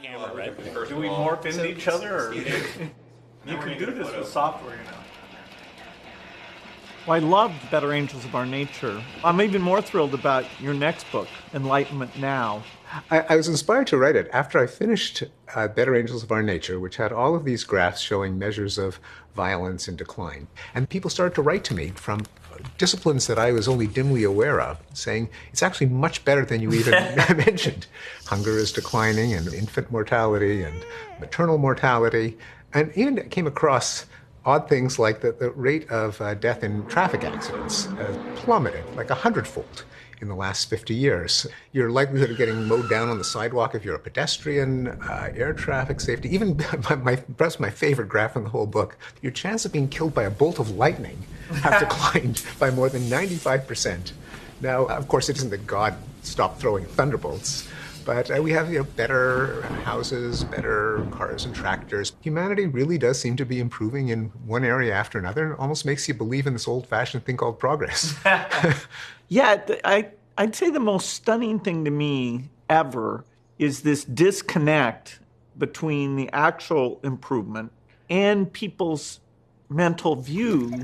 hammer, right? Do we morph into each other, or you can do this with software, you know? Well, I loved Better Angels of Our Nature. I'm even more thrilled about your next book, Enlightenment Now. I was inspired to write it after I finished Better Angels of Our Nature, which had all of these graphs showing measures of violence and decline. And people started to write to me from disciplines that I was only dimly aware of, saying, it's actually much better than you even mentioned. Hunger is declining, and infant mortality, and maternal mortality. And even I came across odd things like the rate of death in traffic accidents plummeted like 100-fold in the last 50 years. Your likelihood of getting mowed down on the sidewalk if you're a pedestrian, air traffic safety, even perhaps my favorite graph in the whole book, your chance of being killed by a bolt of lightning have declined by more than 95%. Now, of course, it isn't that God stopped throwing thunderbolts, but we have better houses, better cars and tractors. Humanity really does seem to be improving in one area after another, and it almost makes you believe in this old-fashioned thing called progress. Yeah, I'd say the most stunning thing to me ever is this disconnect between the actual improvement and people's mental view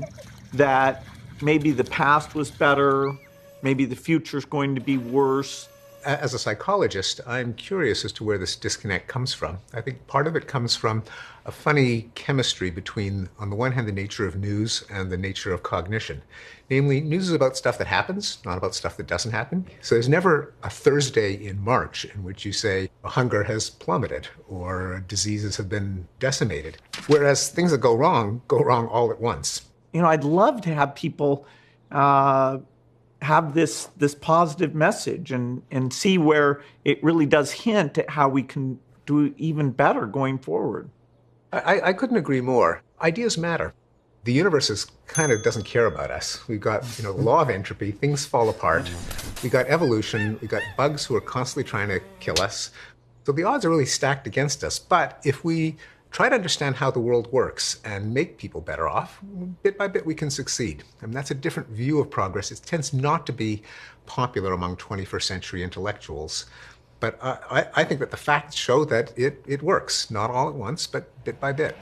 that maybe the past was better, maybe the future's going to be worse. As a psychologist, I'm curious as to where this disconnect comes from. I think part of it comes from a funny chemistry between, on the one hand, the nature of news and the nature of cognition. Namely, news is about stuff that happens, not about stuff that doesn't happen. So there's never a Thursday in March in which you say hunger has plummeted or diseases have been decimated. Whereas things that go wrong all at once. You know, I'd love to have people have this positive message and see where it really does hint at how we can do even better going forward. I couldn't agree more. Ideas matter. The universe kind of doesn't care about us. We've got, the law of entropy, things fall apart. We've got evolution, we've got bugs who are constantly trying to kill us. So the odds are really stacked against us. But if we try to understand how the world works and make people better off, bit by bit we can succeed. I mean, that's a different view of progress. It tends not to be popular among 21st century intellectuals. But I think that the facts show that it works, not all at once, but bit by bit.